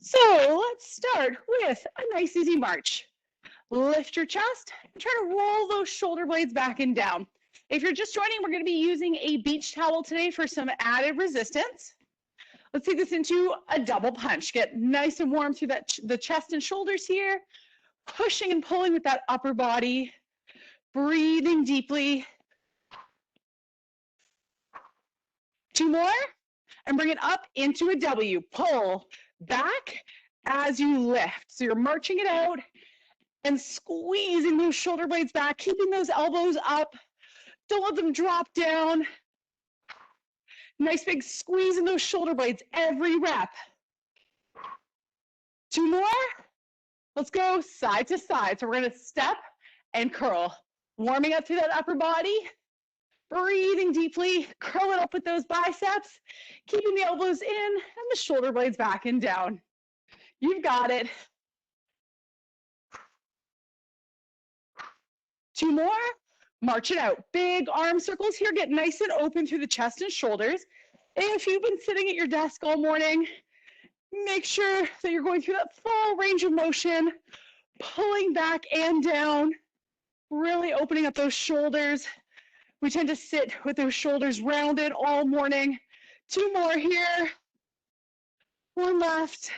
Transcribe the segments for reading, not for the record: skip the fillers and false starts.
So let's start with a nice easy march. Lift your chest and try to roll those shoulder blades back and down. If you're just joining, we're going to be using a beach towel today for some added resistance. Let's take this into a double punch. Get nice and warm through the chest and shoulders here, pushing and pulling with that upper body, breathing deeply. 2 more, and bring it up into a W. Pull back as you lift. So you're marching it out and squeezing those shoulder blades back, keeping those elbows up. Don't let them drop down. Nice big squeeze in those shoulder blades every rep. 2 more. Let's go side to side. So we're going to step and curl. Warming up through that upper body. Breathing deeply. Curl it up with those biceps. Keeping the elbows in and the shoulder blades back and down. You've got it. 2 more. March it out. Big arm circles here. Get nice and open through the chest and shoulders. If you've been sitting at your desk all morning, make sure that you're going through that full range of motion, pulling back and down, really opening up those shoulders. We tend to sit with those shoulders rounded all morning. 2 more here. 1 left.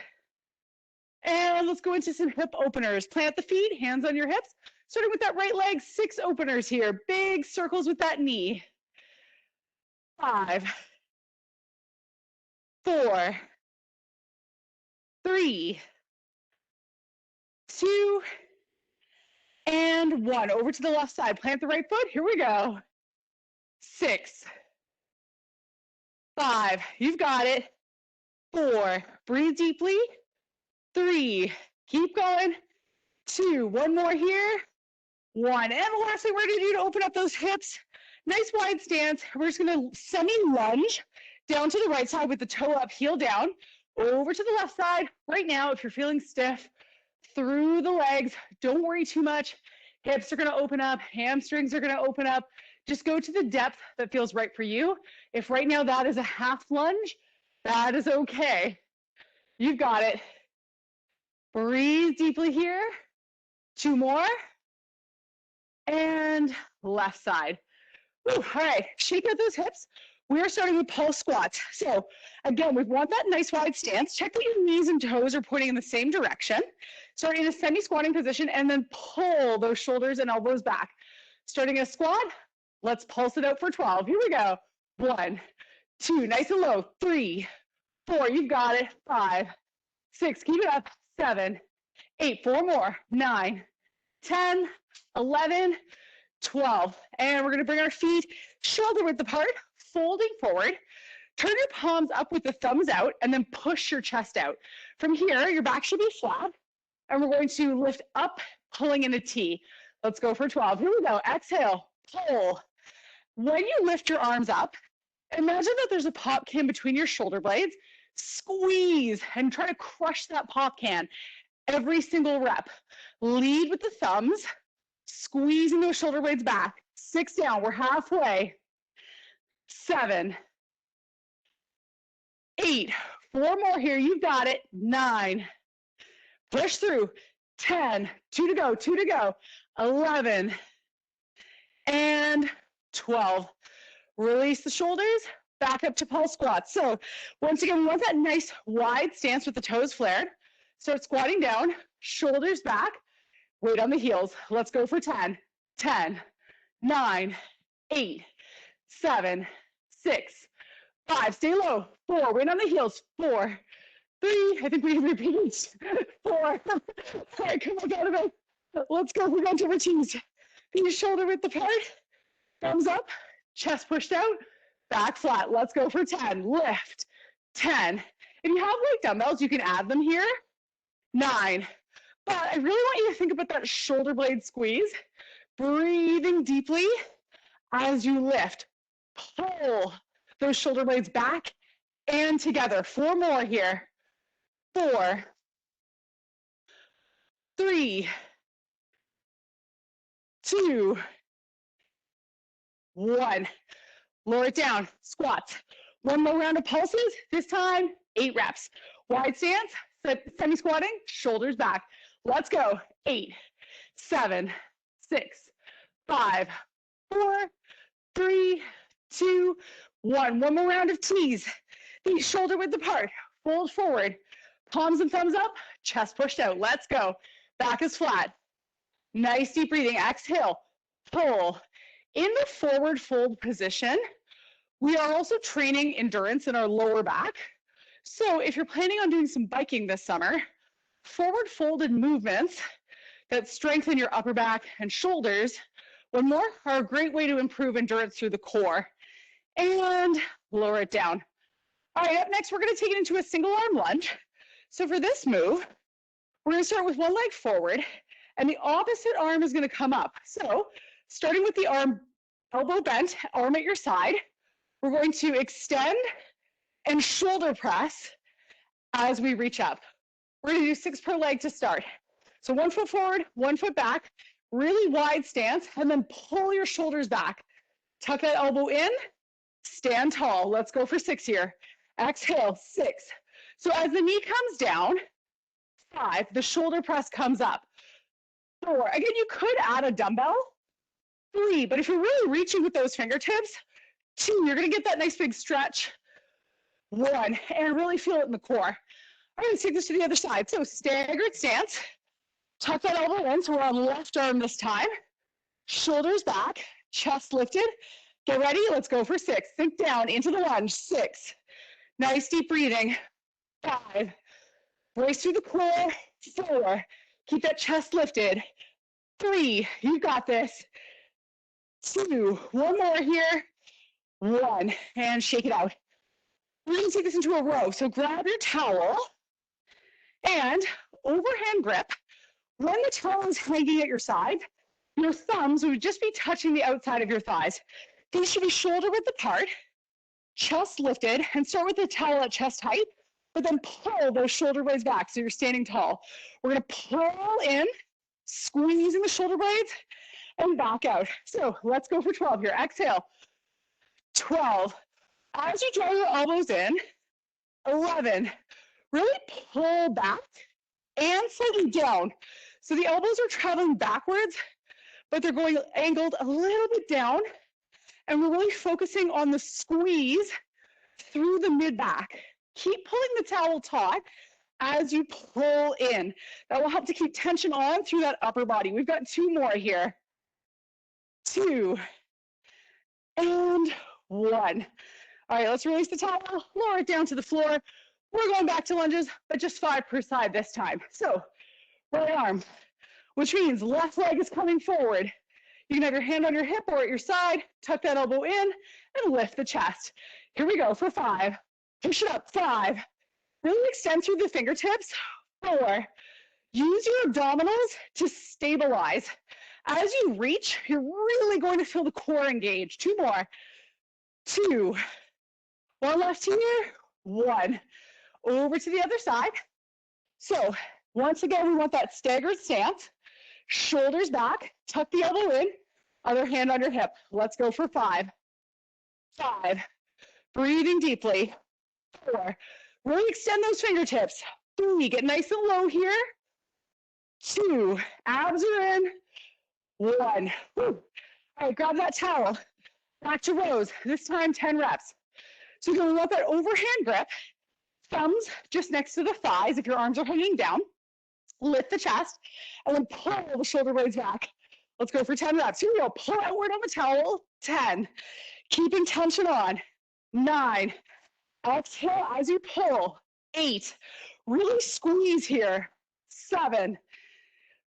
And let's go into some hip openers. Plant the feet, hands on your hips. Starting with that right leg, 6 openers here. Big circles with that knee. 5, 4, 3, 2, and 1. Over to the left side. Plant the right foot. Here we go. 6, 5. You've got it. 4. Breathe deeply. 3. Keep going. 2. 1 more here. 1. And lastly, we're going to do to open up those hips. Nice wide stance. We're just going to semi-lunge down to the right side with the toe up, heel down. Over to the left side. Right now, if you're feeling stiff, through the legs, don't worry too much. Hips are going to open up. Hamstrings are going to open up. Just go to the depth that feels right for you. If right now that is a half lunge, that is okay. You've got it. Breathe deeply here. 2 more. And left side. Whew. All right, shake out those hips. We are starting with pulse squats. So again, we want that nice wide stance. Check that your knees and toes are pointing in the same direction. Start in a semi-squatting position and then pull those shoulders and elbows back. Starting a squat, let's pulse it out for 12. Here we go. 1, 2, nice and low. 3, 4, you've got it. 5, 6, keep it up. 7, 8, 4 more. 9, 10, 11, 12. And we're going to bring our feet shoulder width apart, folding forward. Turn your palms up with the thumbs out and then push your chest out. From here, your back should be flat. And we're going to lift up, pulling in a T. Let's go for 12. Here we go. Exhale, pull. When you lift your arms up, imagine that there's a pop can between your shoulder blades. Squeeze and try to crush that pop can. Every single rep. Lead with the thumbs, squeezing those shoulder blades back. 6 down, we're halfway. 7, 8, 4 more here, you've got it. 9, push through. 10, 2 to go, 2 to go. 11, and 12. Release the shoulders, back up to pulse squats. So once again, we want that nice wide stance with the toes flared. Start squatting down, shoulders back, weight on the heels. Let's go for 10, 10, 9, 8, 7, 6, 5, stay low, 4, weight on the heels, 4, 3, I think we repeat, 4, all right, come on, out of it. Let's go, we're going to routines. Feet shoulder width apart, thumbs up, chest pushed out, back flat. Let's go for 10, lift, 10. If you have like dumbbells, you can add them here. 9, but I really want you to think about that shoulder blade squeeze, breathing deeply as you lift. Pull those shoulder blades back and together. 4 more here. 4, 3, 2, 1. Lower it down, squats. 1 more round of pulses, this time 8 reps. Wide stance, Semi-squatting, shoulders back. Let's go. 8, 7, 6, 5, 4, 3, 2, 1. One more round of T's. Feet shoulder width apart. Fold forward. Palms and thumbs up. Chest pushed out. Let's go. Back is flat. Nice deep breathing. Exhale. Pull. In the forward fold position, we are also training endurance in our lower back. So if you're planning on doing some biking this summer, forward folded movements that strengthen your upper back and shoulders, one more, are a great way to improve endurance through the core. And lower it down. All right, up next, we're going to take it into a single arm lunge. So for this move, we're going to start with one leg forward, and the opposite arm is going to come up. So starting with the arm, elbow bent, arm at your side, we're going to extend and shoulder press as we reach up. We're going to do 6 per leg to start. So 1 foot forward, 1 foot back, really wide stance, and then pull your shoulders back. Tuck that elbow in, stand tall. Let's go for 6 here. Exhale, 6. So as the knee comes down, 5, the shoulder press comes up. 4, again, you could add a dumbbell. 3, but if you're really reaching with those fingertips, 2, you're gonna get that nice big stretch. 1, and really feel it in the core. All right, let's take this to the other side. So staggered stance, tuck that elbow in, so we're on left arm this time. Shoulders back, chest lifted. Get ready, let's go for 6. Sink down into the lunge, 6. Nice deep breathing, 5. Brace through the core, 4. Keep that chest lifted. 3, you got this. 2, one more here. 1, and shake it out. We're gonna take this into a row. So grab your towel and overhand grip. When the towel is hanging at your side, your thumbs would just be touching the outside of your thighs. These should be shoulder width apart, chest lifted, and start with the towel at chest height, but then pull those shoulder blades back so you're standing tall. We're gonna pull in, squeezing the shoulder blades, and back out. So let's go for 12 here. Exhale, 12. As you draw your elbows in, 11. Really pull back and slightly down. So the elbows are traveling backwards, but they're going angled a little bit down, and we're really focusing on the squeeze through the mid-back. Keep pulling the towel taut as you pull in. That will help to keep tension on through that upper body. We've got 2 more here. 2, and 1. All right, let's release the towel, lower it down to the floor. We're going back to lunges, but just 5 per side this time. So right arm, which means left leg is coming forward. You can have your hand on your hip or at your side, tuck that elbow in, and lift the chest. Here we go for 5. Push it up, 5. Really extend through the fingertips. 4. Use your abdominals to stabilize. As you reach, you're really going to feel the core engage. 2 more. 2. 1 left here. 1. Over to the other side. So once again, we want that staggered stance. Shoulders back, tuck the elbow in, other hand on your hip. Let's go for 5. 5. Breathing deeply. 4. Really extend those fingertips. 3. Get nice and low here. 2. Abs are in. 1. Woo. All right, grab that towel. Back to rows. This time 10 reps. So you're going to want that overhand grip. Thumbs just next to the thighs if your arms are hanging down. Lift the chest, and then pull the shoulder blades back. Let's go for 10 reps. Here we go. Pull outward on the towel. 10. Keeping tension on. 9. Exhale as you pull. 8. Really squeeze here. 7.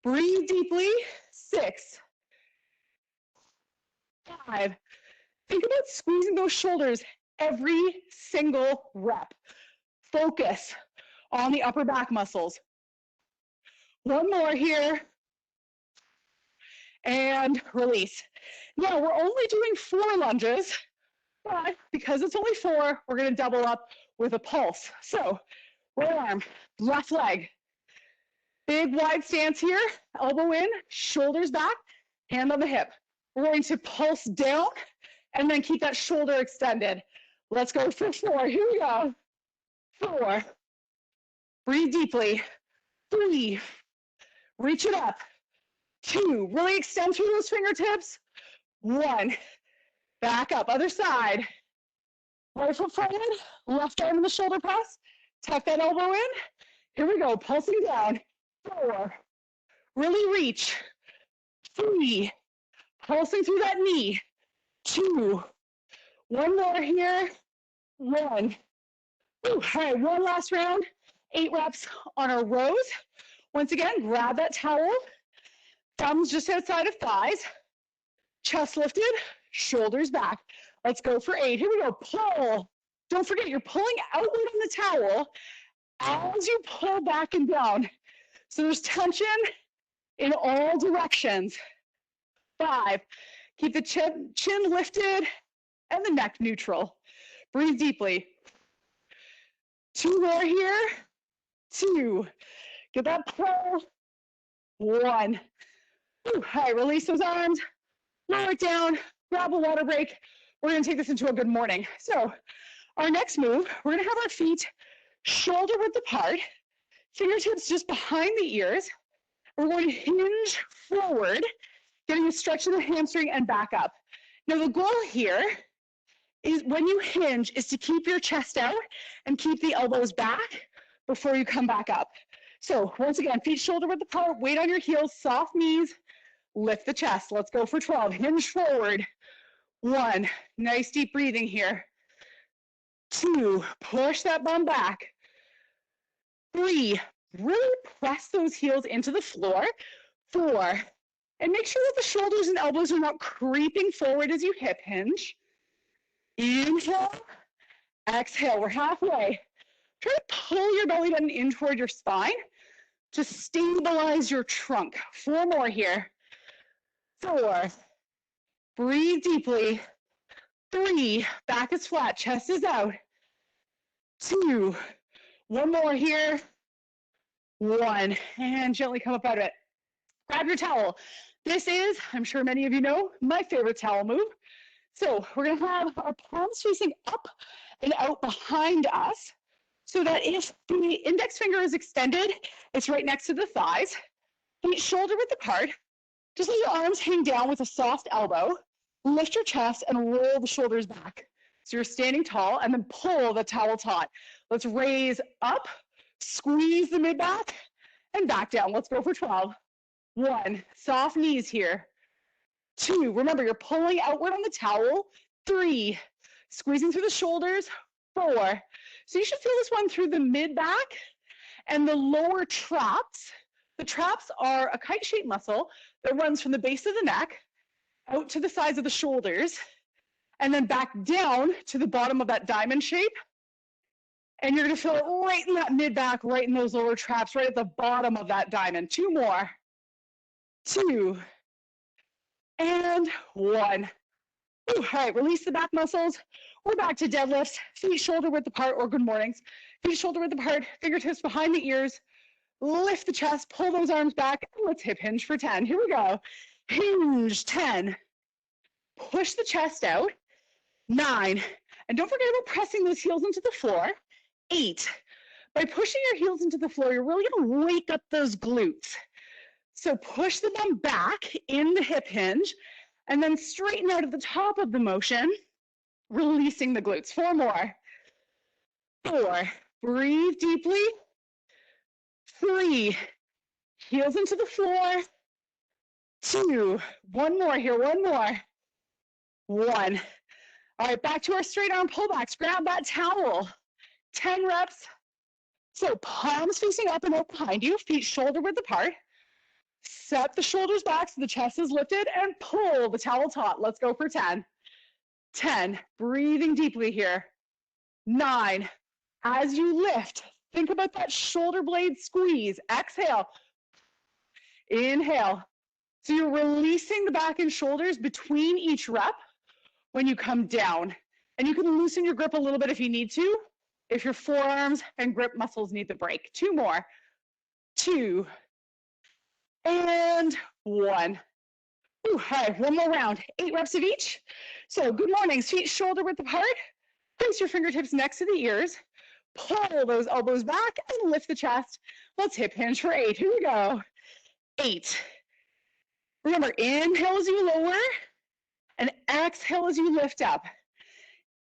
Breathe deeply. 6. 5. Think about squeezing those shoulders every single rep. Focus on the upper back muscles. 1 more here. And release. Now, we're only doing 4 lunges, but because it's only 4, we're going to double up with a pulse. So, right arm, left leg. Big wide stance here. Elbow in, shoulders back, hand on the hip. We're going to pulse down and then keep that shoulder extended. Let's go for 4. Here we go. 4. Breathe deeply. 3, reach it up. 2, really extend through those fingertips. 1, back up, other side. Right foot forward, left arm in the shoulder press. Tuck that elbow in. Here we go, pulsing down. 4, really reach. 3, pulsing through that knee. 2, 1 more here. 1. Ooh, all right, one last round. 8 reps on our rows. Once again, grab that towel. Thumbs just outside of thighs. Chest lifted, shoulders back. Let's go for 8. Here we go. Pull. Don't forget, you're pulling outward on the towel as you pull back and down. So there's tension in all directions. 5. Keep the chin lifted and the neck neutral. Breathe deeply. 2 more here. 2. Get that pull. 1. All right, release those arms. Lower it down. Grab a water break. We're going to take this into a good morning. So our next move, we're going to have our feet shoulder width apart, fingertips just behind the ears. We're going to hinge forward, getting a stretch in the hamstring and back up. Now the goal here is when you hinge is to keep your chest out and keep the elbows back before you come back up. So once again, feet shoulder width apart, weight on your heels, soft knees, lift the chest. Let's go for 12. Hinge forward. 1, nice deep breathing here. 2, push that bum back. 3, really press those heels into the floor. 4, and make sure that the shoulders and elbows are not creeping forward as you hip hinge. Inhale, exhale, we're halfway. Try to pull your belly button in toward your spine to stabilize your trunk. 4 more here. 4, breathe deeply. 3, back is flat, chest is out. 2, 1 more here. 1, and gently come up out of it. Grab your towel. This is, I'm sure many of you know, my favorite towel move. So we're gonna have our palms facing up and out behind us so that if the index finger is extended, it's right next to the thighs. Feet shoulder width apart. Just let your arms hang down with a soft elbow. Lift your chest and roll the shoulders back. So you're standing tall and then pull the towel taut. Let's raise up, squeeze the mid back and back down. Let's go for 12. 1, soft knees here. 2, remember you're pulling outward on the towel. 3, squeezing through the shoulders. 4, so you should feel this one through the mid back and the lower traps. The traps are a kite-shaped muscle that runs from the base of the neck out to the sides of the shoulders and then back down to the bottom of that diamond shape. And you're going to feel it right in that mid back, right in those lower traps, right at the bottom of that diamond. 2 more. 2 and 1. Ooh, all right, release the back muscles. We're back to deadlifts, feet shoulder width apart, or good mornings. Feet shoulder width apart, fingertips behind the ears. Lift the chest, pull those arms back. Let's hip hinge for 10. Here we go. Hinge, 10. Push the chest out. 9. And don't forget about pressing those heels into the floor. 8. By pushing your heels into the floor, you're really going to wake up those glutes. So push the bum back in the hip hinge and then straighten out at the top of the motion, releasing the glutes. 4 more. 4, breathe deeply. 3, heels into the floor. 2, 1 more here, 1 more. 1. All right, back to our straight arm pullbacks. Grab that towel. 10 reps. So palms facing up and out behind you, feet shoulder width apart. Set the shoulders back so the chest is lifted and pull the towel taut. Let's go for 10. 10, breathing deeply here. 9, as you lift, think about that shoulder blade squeeze. Exhale. Inhale. So you're releasing the back and shoulders between each rep when you come down. And you can loosen your grip a little bit if you need to, if your forearms and grip muscles need the break. 2 more. 2 and 1. Ooh, all right, 1 more round. 8 reps of each. So good mornings, feet shoulder width apart. Place your fingertips next to the ears. Pull those elbows back and lift the chest. Let's hip hinge for 8. Here we go. 8. Remember, inhale as you lower and exhale as you lift up.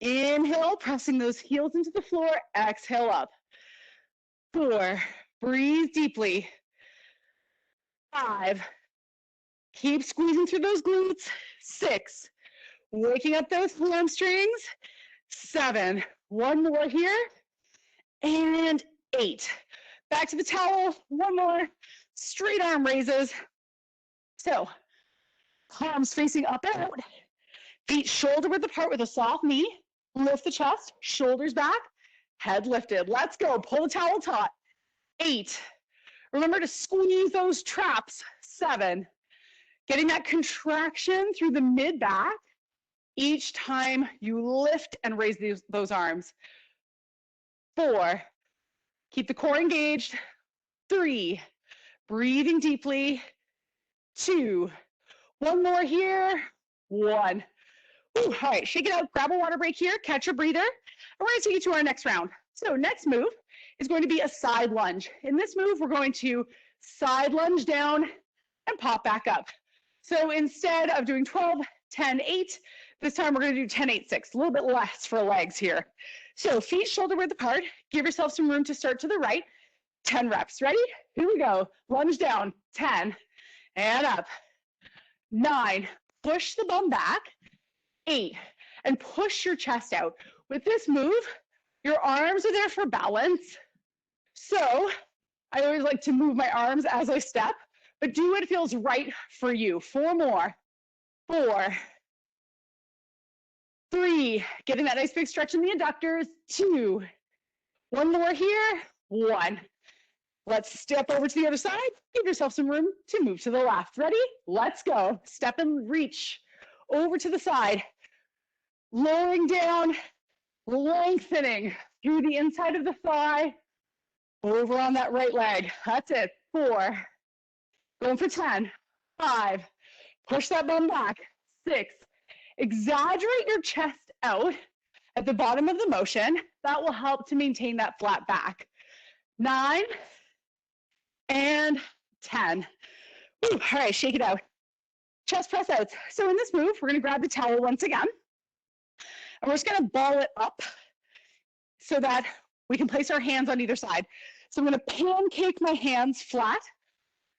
Inhale, pressing those heels into the floor. Exhale up. 4. Breathe deeply. 5. Keep squeezing through those glutes. 6. Waking up those hamstrings. 7. One more here. And 8. Back to the towel. One more. Straight arm raises. So, palms facing up and out. Feet shoulder width apart with a soft knee. Lift the chest. Shoulders back. Head lifted. Let's go. Pull the towel taut. 8. Remember to squeeze those traps. 7. Getting that contraction through the mid-back each time you lift and raise those arms. 4. Keep the core engaged. 3. Breathing deeply. 2. One more here. 1. Ooh, all right, shake it out. Grab a water break here. Catch your breather. We're going to take you to our next round. So next move is going to be a side lunge. In this move, we're going to side lunge down and pop back up. So instead of doing 12, 10, 8, this time we're going to do 10, 8, 6, a little bit less for legs here. So feet shoulder width apart. Give yourself some room to start to the right. 10 reps. Ready? Here we go. Lunge down. 10 and up. 9. Push the bum back. 8. And push your chest out. With this move, your arms are there for balance. So I always like to move my arms as I step, but do what feels right for you. 4 more. 4. 3. Getting that nice big stretch in the adductors. 2. One more here. 1. Let's step over to the other side. Give yourself some room to move to the left. Ready? Let's go. Step and reach over to the side. Lowering down, lengthening through the inside of the thigh. Over on that right leg. That's it. 4. Going for 10. 5. Push that bum back. 6. Exaggerate your chest out at the bottom of the motion. That will help to maintain that flat back. 9 and 10. Ooh, all right, shake it out. Chest press outs. So in this move, we're going to grab the towel once again. And we're just going to ball it up so that we can place our hands on either side. So I'm going to pancake my hands flat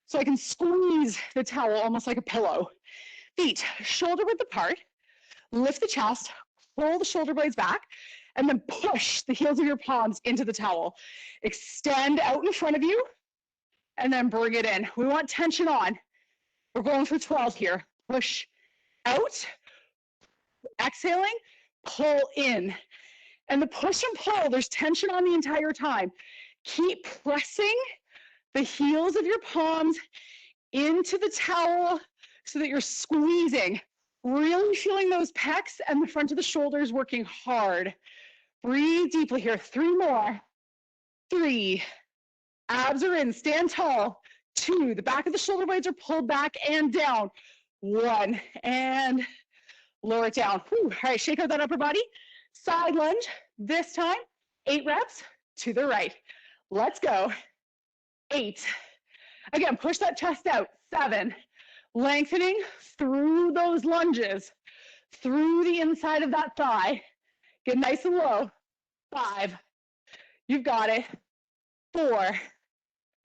so I can squeeze the towel almost like a pillow. Feet shoulder width apart. Lift the chest, pull the shoulder blades back, and then push the heels of your palms into the towel. Extend out in front of you, and then bring it in. We want tension on. We're going for 12 here. Push out, exhaling, pull in. And the push and pull, there's tension on the entire time. Keep pressing the heels of your palms into the towel so that you're squeezing. Really feeling those pecs and the front of the shoulders working hard. Breathe deeply here. 3 more. 3. Abs are in. Stand tall. 2. The back of the shoulder blades are pulled back and down. 1. And lower it down. Whew. All right, shake out that upper body. Side lunge. This time, 8 reps to the right. Let's go. 8. Again, push that chest out. 7. Lengthening through those lunges, through the inside of that thigh. Get nice and low. 5. You've got it. 4.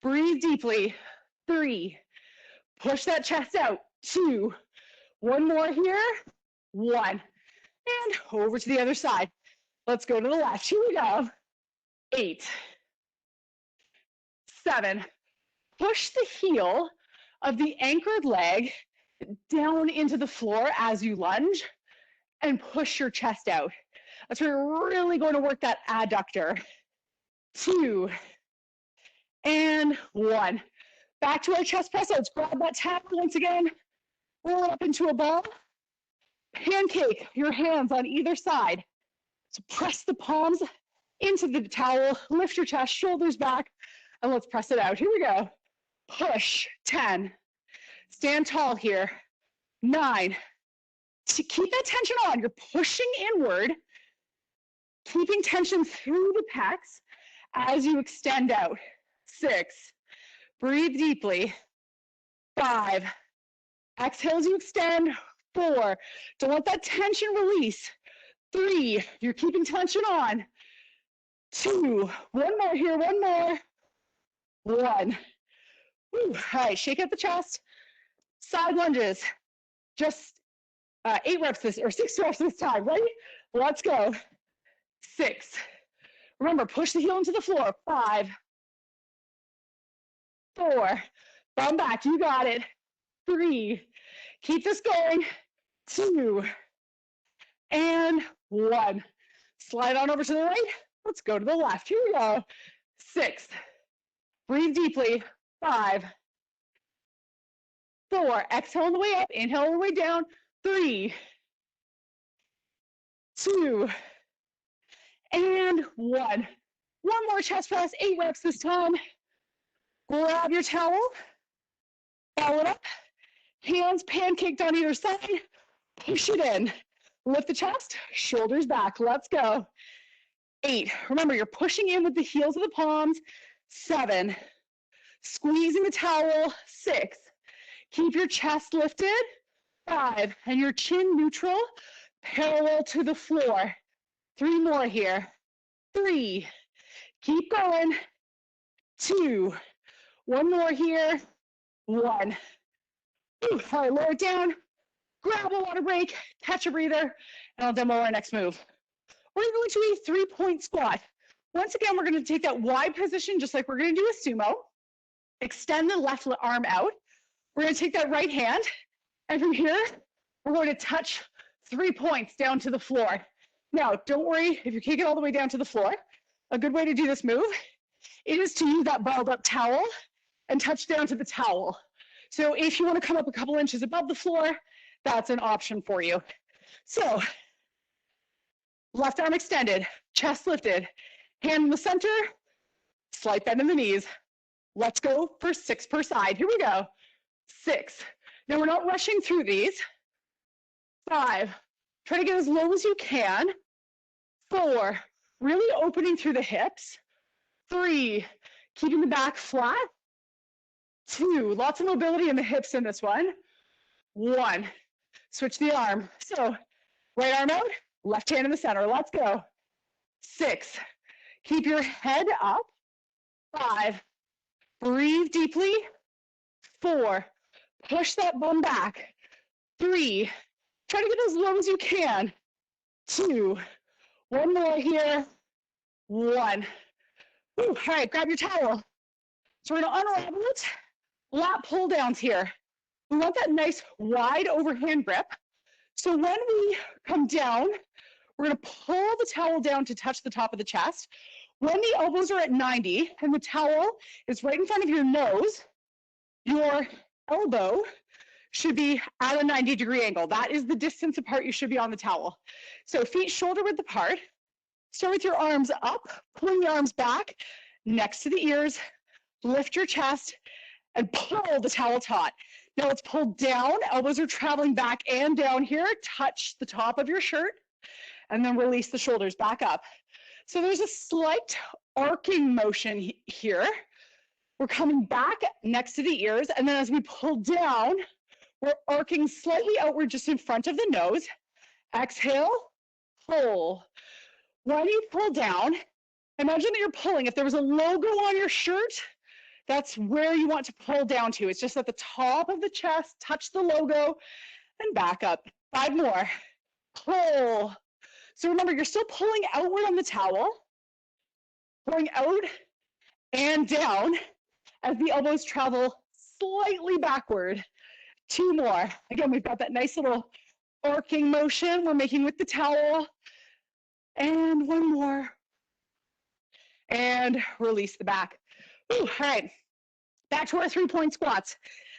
Breathe deeply. 3. Push that chest out. 2. One more here. 1. And over to the other side. Let's go to the left. Here we go. 8. 7. Push the heel of the anchored leg down into the floor as you lunge and push your chest out. That's where you're really going to work that adductor. 2 and 1. Back to our chest press outs. Grab that towel once again. Roll it up into a ball. Pancake your hands on either side. So press the palms into the towel. Lift your chest, shoulders back, and let's press it out. Here we go. Push. 10. Stand tall here. 9. To keep that tension on, you're pushing inward, keeping tension through the pecs, as you extend out. 6, breathe deeply. 5, exhale as you extend. 4, don't let that tension release. 3, you're keeping tension on. 2, one more here, one more. 1. Whew. All right, shake out the chest. Side lunges. Just 8 reps this, or 6 reps this time. Ready? Let's go. 6. Remember, push the heel into the floor. 5, 4, bum back. You got it. 3, keep this going. 2, and 1. Slide on over to the right. Let's go to the left. Here we go. 6, breathe deeply. 5, 4, exhale on the way up, inhale on the way down. 3, 2, and 1. One more chest press, 8 reps this time. Grab your towel, ball it up, hands pancaked on either side, push it in. Lift the chest, shoulders back. Let's go. 8, remember you're pushing in with the heels of the palms. 7, squeezing the towel. 6, keep your chest lifted. 5, and your chin neutral, parallel to the floor. 3 more here. 3, keep going. 2, one more here. 1. All right, lower it down. Grab a water break, catch a breather, and I'll demo our next move. We're going to do a 3-point squat. Once again, we're going to take that wide position, just like we're going to do a sumo. Extend the left arm out. We're going to take that right hand, and from here, we're going to touch 3 points down to the floor. Now, don't worry if you can't get all the way down to the floor. A good way to do this move is to use that balled up towel and touch down to the towel. So if you want to come up a couple inches above the floor, that's an option for you. So, left arm extended, chest lifted, hand in the center, slight bend in the knees. Let's go for 6 per side. Here we go. 6. Now we're not rushing through these. 5, try to get as low as you can. 4, really opening through the hips. 3, keeping the back flat. 2, lots of mobility in the hips in this one. 1, switch the arm. So right arm out, left hand in the center. Let's go. 6, keep your head up. 5, breathe deeply. 4, push that bum back. 3, try to get as low as you can. 2, one more here. 1. Ooh, all right, grab your towel. So we're gonna unravel it. Lat pull downs here. We want that nice wide overhand grip. So when we come down, we're gonna pull the towel down to touch the top of the chest. When the elbows are at 90 and the towel is right in front of your nose, your elbow should be at a 90-degree angle. That is the distance apart you should be on the towel. So feet shoulder width apart. Start with your arms up, pulling the arms back next to the ears, lift your chest, and pull the towel taut. Now let's pull down, elbows are traveling back and down here, touch the top of your shirt, and then release the shoulders back up. So there's a slight arcing motion here. We're coming back next to the ears, and then as we pull down, we're arcing slightly outward just in front of the nose. Exhale, pull. When you pull down, imagine that you're pulling. If there was a logo on your shirt, that's where you want to pull down to. It's just at the top of the chest, touch the logo, and back up. 5 more. Pull. So remember, you're still pulling outward on the towel, pulling out and down as the elbows travel slightly backward. 2 more. Again, we've got that nice little arcing motion we're making with the towel. And 1 more. And release the back. Ooh, all right, back to our 3-point squats.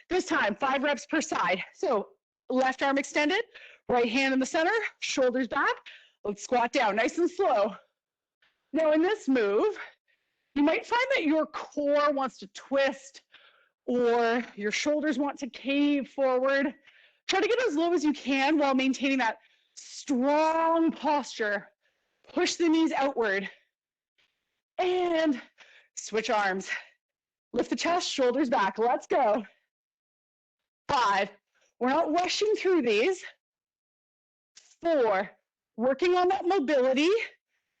This time, 5 reps per side. So left arm extended, right hand in the center, shoulders back. Let's squat down, nice and slow. Now in this move, you might find that your core wants to twist or your shoulders want to cave forward. Try to get as low as you can while maintaining that strong posture. Push the knees outward. And switch arms. Lift the chest, shoulders back. Let's go. 5. We're not rushing through these. 4. Working on that mobility,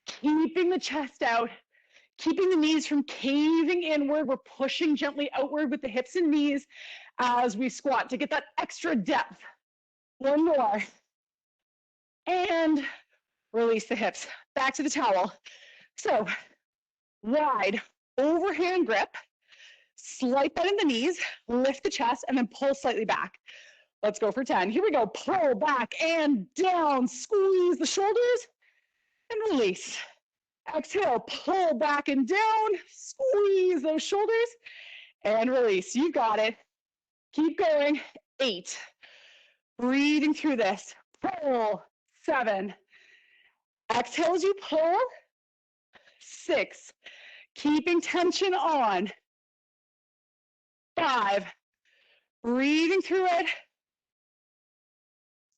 keeping the chest out, keeping the knees from caving inward. We're pushing gently outward with the hips and knees as we squat to get that extra depth. 1 more. And release the hips. Back to the towel. So, wide overhand grip. Slight bend in the knees, lift the chest, and then pull slightly back. Let's go for 10. Here we go. Pull back and down. Squeeze the shoulders and release. Exhale, pull back and down. Squeeze those shoulders and release. You got it. Keep going. 8. Breathing through this. Pull. 7. Exhale as you pull. 6. Keeping tension on. 5. Breathing through it.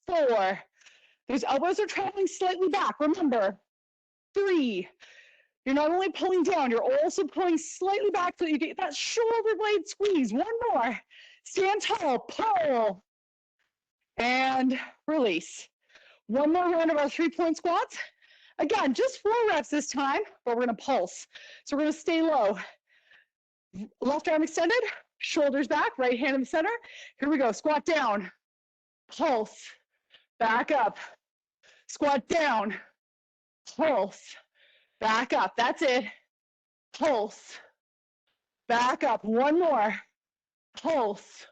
4. Those elbows are traveling slightly back. Remember, 3. You're not only pulling down, you're also pulling slightly back so you get that shoulder blade squeeze. 1 more. Stand tall, pull, and release. 1 more round of our 3-point squats. Again, just 4 reps this time, but we're gonna pulse. So we're gonna stay low. Left arm extended, shoulders back, right hand in the center. Here we go, squat down, pulse, back up, squat down, pulse, back up. That's it. Pulse, back up. 1 more. Pulse,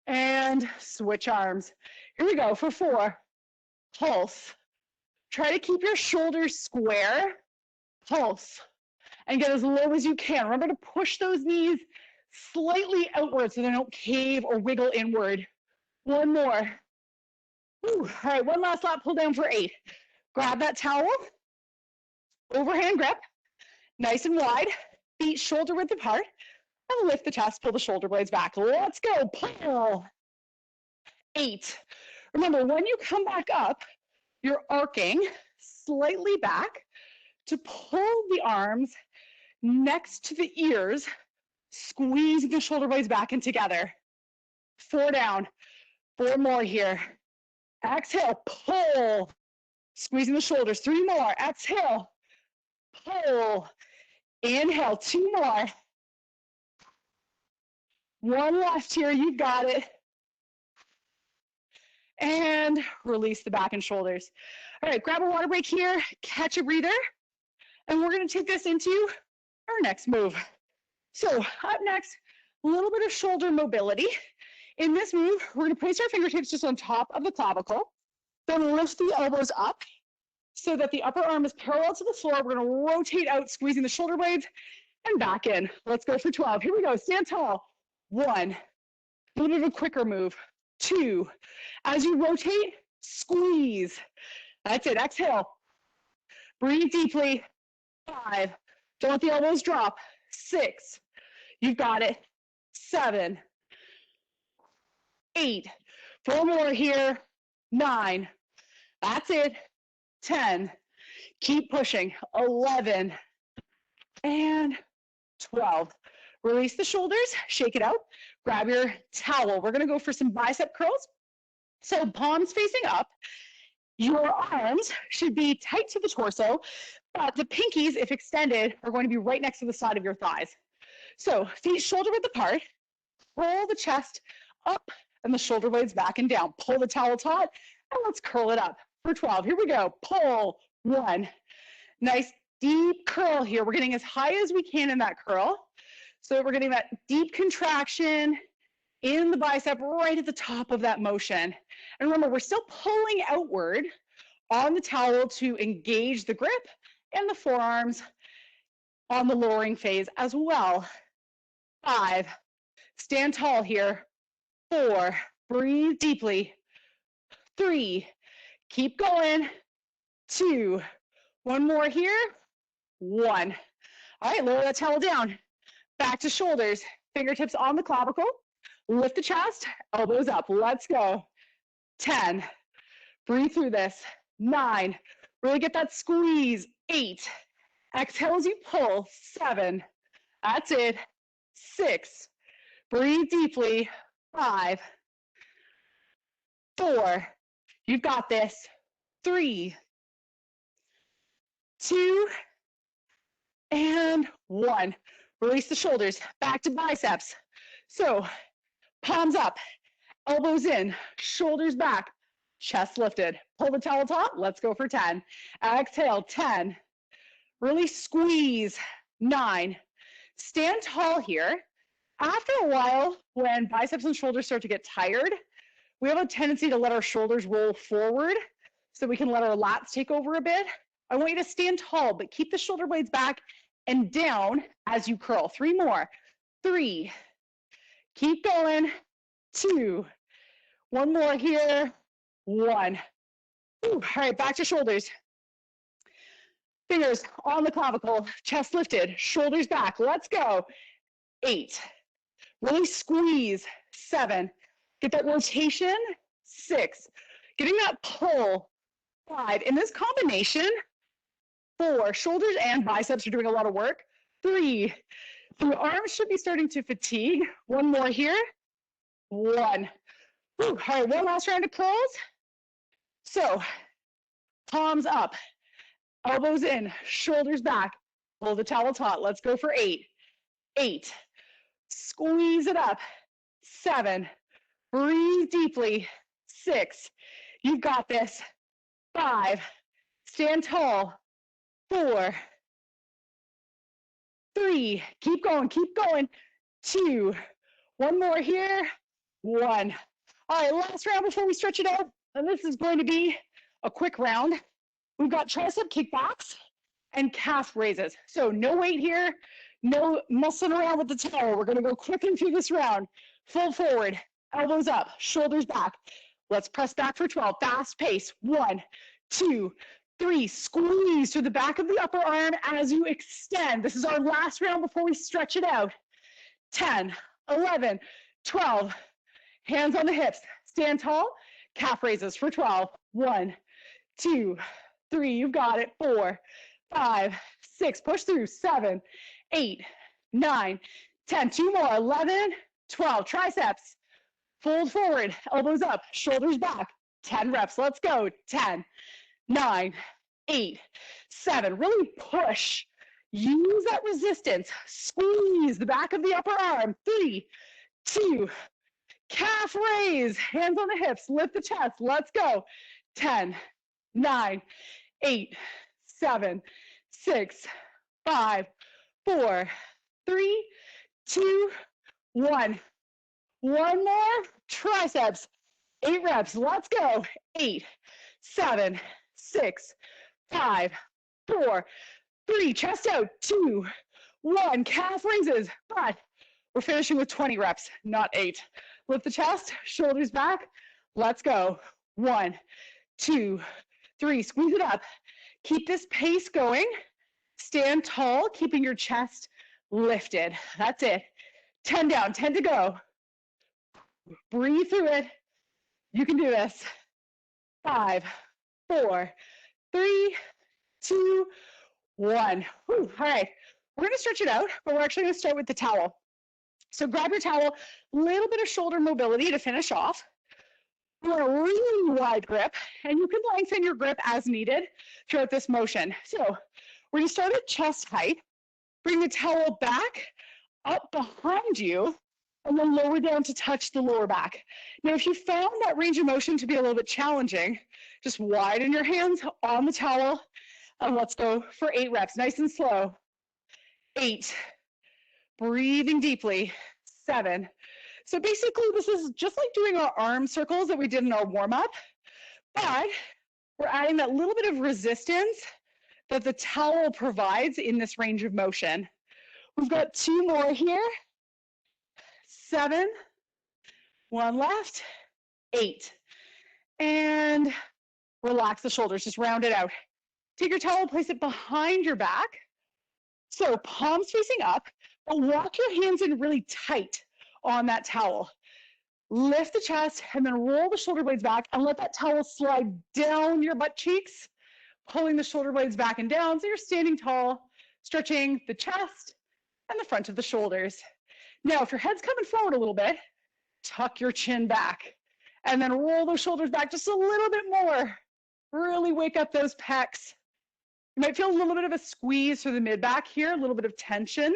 and switch arms. Here we go for 4. Pulse. Try to keep your shoulders square. Pulse, and get as low as you can. Remember to push those knees slightly outward so they don't cave or wiggle inward. 1 more. Whew. All right, 1 last lap, pull down for 8. Grab that towel, overhand grip, nice and wide, feet shoulder width apart, and lift the chest, pull the shoulder blades back. Let's go, pull. 8. Remember, when you come back up, you're arcing slightly back to pull the arms next to the ears, squeezing the shoulder blades back and together. 4 down, 4 more here. Exhale, pull, squeezing the shoulders. 3 more, exhale, pull, inhale, 2 more. 1 left here, you got it. And release the back and shoulders. All right, grab a water break here, catch a breather, and we're gonna take this into our next move. So up next, a little bit of shoulder mobility. In this move, we're gonna place our fingertips just on top of the clavicle, then lift the elbows up so that the upper arm is parallel to the floor. We're gonna rotate out, squeezing the shoulder blades, and back in. Let's go for 12. Here we go, stand tall. 1, a little bit of a quicker move. 2, as you rotate, squeeze. That's it, exhale. Breathe deeply. 5, don't let the elbows drop. 6, you've got it. 7, 8, 4 more here. 9, that's it. 10, keep pushing. 11, and 12. Release the shoulders, shake it out. Grab your towel. We're gonna go for some bicep curls. So palms facing up. Your arms should be tight to the torso, but the pinkies, if extended, are going to be right next to the side of your thighs. So feet shoulder width apart. Pull the chest up and the shoulder blades back and down. Pull the towel taut, and let's curl it up for 12. Here we go. Pull. 1. Nice deep curl here. We're getting as high as we can in that curl. So we're getting that deep contraction in the bicep right at the top of that motion. And remember, we're still pulling outward on the towel to engage the grip and the forearms on the lowering phase as well. 5, stand tall here. 4, breathe deeply. 3, keep going. 2, 1 more here. 1. All right, lower that towel down. Back to shoulders, fingertips on the clavicle. Lift the chest, elbows up. Let's go. 10, breathe through this. 9, really get that squeeze. 8, Exhale as you pull. 7. That's it. 6. Breathe deeply. 5. 4. You've got this. 3, 2, and 1. Release the shoulders. Back to biceps. So palms up, elbows in, shoulders back, chest lifted. Pull the towel taut. Let's go for 10. Exhale. 10. Really squeeze. 9. Stand tall here. After a while, when biceps and shoulders start to get tired, we have a tendency to let our shoulders roll forward so we can let our lats take over a bit. I want you to stand tall, but keep the shoulder blades back and down as you curl. 3 more. 3. Keep going. 2. 1 more here. 1. All right, back to shoulders. Fingers on the clavicle, chest lifted, shoulders back. Let's go. 8. Really squeeze. 7. Get that rotation. 6. Getting that pull. 5. In this combination, 4. Shoulders and biceps are doing a lot of work. 3. The arms should be starting to fatigue. 1 more here. 1. All right, 1 last round of curls. So, palms up, elbows in, shoulders back. Pull the towel taut. Let's go for 8. 8. Squeeze it up. 7. Breathe deeply. 6. You've got this. 5. Stand tall. 4. 3. Keep going, keep going. 2. 1 more here. 1. All right, last round before we stretch it out. And this is going to be a quick round. We've got tricep kickbacks and calf raises. So no weight here, no messing around with the towel. We're going to go quickly through this round. Full forward, elbows up, shoulders back. Let's press back for 12. Fast pace. 1, 2, 3. Squeeze through the back of the upper arm as you extend. This is our last round before we stretch it out. 10, 11, 12. Hands on the hips. Stand tall. Calf raises for 12. 1, 2, 3. You've got it. 4, 5, 6. Push through. 7, 8, 9, 10. 2 more. 11, 12. Triceps. Fold forward. Elbows up. Shoulders back. 10 reps. Let's go. 10, 9, 8, 7. Really push. Use that resistance. Squeeze the back of the upper arm. 3, 2. Calf raise. Hands on the hips. Lift the chest. Let's go. 10, 9, 8, 7, 6, 5, 4, 3, 2, 1. 1 more. Triceps. 8 reps. Let's go. 8, 7, 6, 5, 4, 3. Chest out. 2, 1. Calf raises. But we're finishing with 20 reps, not 8. Lift the chest. Shoulders back. Let's go. 1, 2, 3. Squeeze it up. Keep this pace going. Stand tall, keeping your chest lifted. That's it. 10 down, 10 to go. Breathe through it. You can do this. 5, 4, 3, 2, 1. Whew. All right. We're going to stretch it out, but we're actually going to start with the towel. So grab your towel, little bit of shoulder mobility to finish off. You want a really wide grip, and you can lengthen your grip as needed throughout this motion. So we're going to start at chest height, bring the towel back, up behind you, and then lower down to touch the lower back. Now, if you found that range of motion to be a little bit challenging, just widen your hands on the towel, and let's go for 8 reps, nice and slow. 8, breathing deeply. 7. So basically, this is just like doing our arm circles that we did in our warm-up, but we're adding that little bit of resistance that the towel provides in this range of motion. We've got 2 more here. 7, 1 left, 8. And relax the shoulders, just round it out. Take your towel, place it behind your back. So palms facing up, but walk your hands in really tight on that towel. Lift the chest and then roll the shoulder blades back and let that towel slide down your butt cheeks, pulling the shoulder blades back and down so you're standing tall, stretching the chest and the front of the shoulders. Now, if your head's coming forward a little bit, tuck your chin back and then roll those shoulders back just a little bit more. Really wake up those pecs. You might feel a little bit of a squeeze through the mid-back here, a little bit of tension.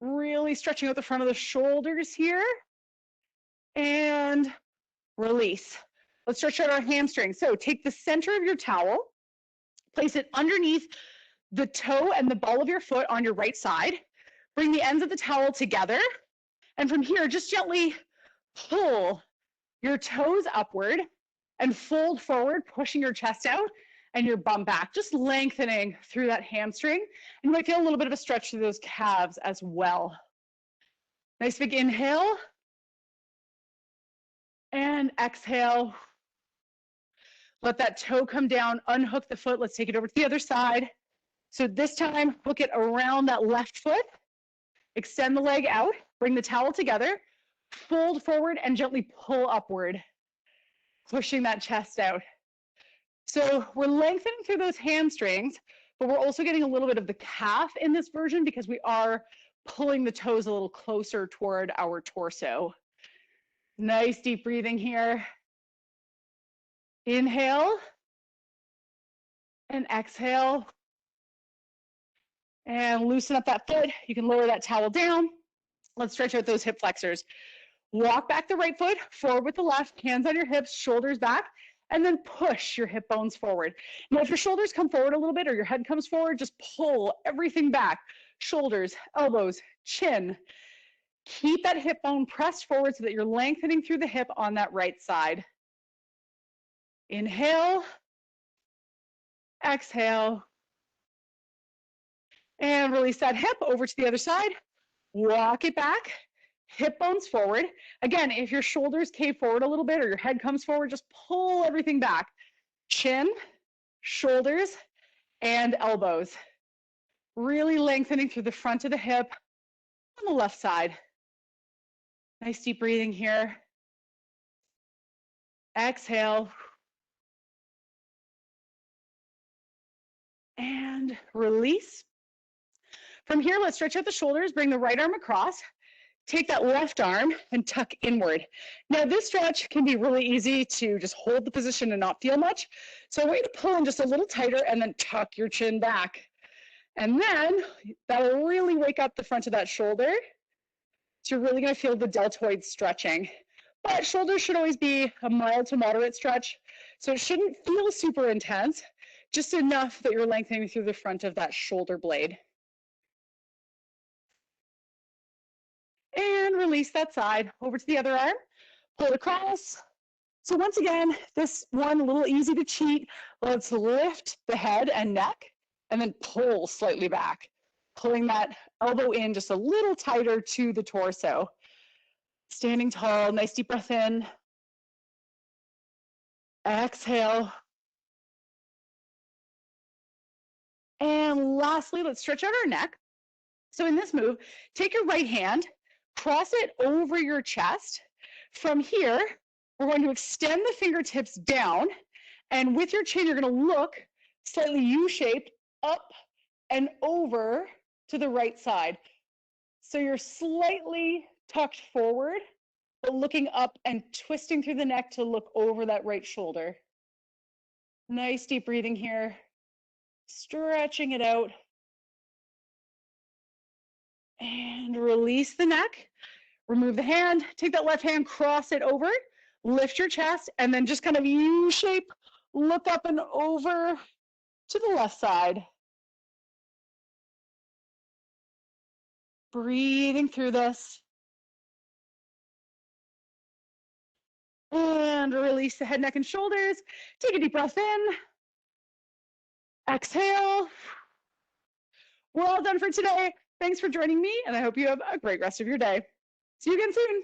Really stretching out the front of the shoulders here. And release. Let's stretch out our hamstrings. So take the center of your towel, place it underneath the toe and the ball of your foot on your right side. Bring the ends of the towel together. And from here, just gently pull your toes upward and fold forward, pushing your chest out and your bum back, just lengthening through that hamstring. And you might feel a little bit of a stretch through those calves as well. Nice big inhale. And exhale. Let that toe come down, unhook the foot. Let's take it over to the other side. So this time, hook it around that left foot. Extend the leg out, bring the towel together, fold forward and gently pull upward, pushing that chest out. So we're lengthening through those hamstrings, but we're also getting a little bit of the calf in this version because we are pulling the toes a little closer toward our torso. Nice deep breathing here. Inhale and exhale. And loosen up that foot. You can lower that towel down. Let's stretch out those hip flexors. Walk back the right foot, forward with the left, hands on your hips, shoulders back, and then push your hip bones forward. Now, if your shoulders come forward a little bit or your head comes forward, just pull everything back. Shoulders, elbows, chin. Keep that hip bone pressed forward so that you're lengthening through the hip on that right side. Inhale, exhale, and release that hip over to the other side. Walk it back, hip bones forward. Again, if your shoulders cave forward a little bit or your head comes forward, just pull everything back. Chin, shoulders, and elbows. Really lengthening through the front of the hip on the left side. Nice deep breathing here. Exhale. And release. From here, let's stretch out the shoulders, bring the right arm across, take that left arm and tuck inward. Now this stretch can be really easy to just hold the position and not feel much. So I want you to pull in just a little tighter and then tuck your chin back. And then that'll really wake up the front of that shoulder. So you're really gonna feel the deltoid stretching. But shoulders should always be a mild to moderate stretch. So it shouldn't feel super intense, just enough that you're lengthening through the front of that shoulder blade. And release that side over to the other arm, pull it across. So once again, this one a little easy to cheat. Let's lift the head and neck and then pull slightly back, pulling that elbow in just a little tighter to the torso. Standing tall, nice deep breath in. Exhale. And lastly, let's stretch out our neck. So in this move, take your right hand, cross it over your chest. From here, we're going to extend the fingertips down, and with your chin, you're going to look slightly U-shaped up and over to the right side. So you're slightly tucked forward, but looking up and twisting through the neck to look over that right shoulder. Nice deep breathing here, stretching it out. And release the neck, remove the hand, take that left hand, cross it over, lift your chest, and then just kind of U-shape, look up and over to the left side. Breathing through this. And release the head, neck, and shoulders. Take a deep breath in. Exhale. We're all done for today. Thanks for joining me, and I hope you have a great rest of your day. See you again soon.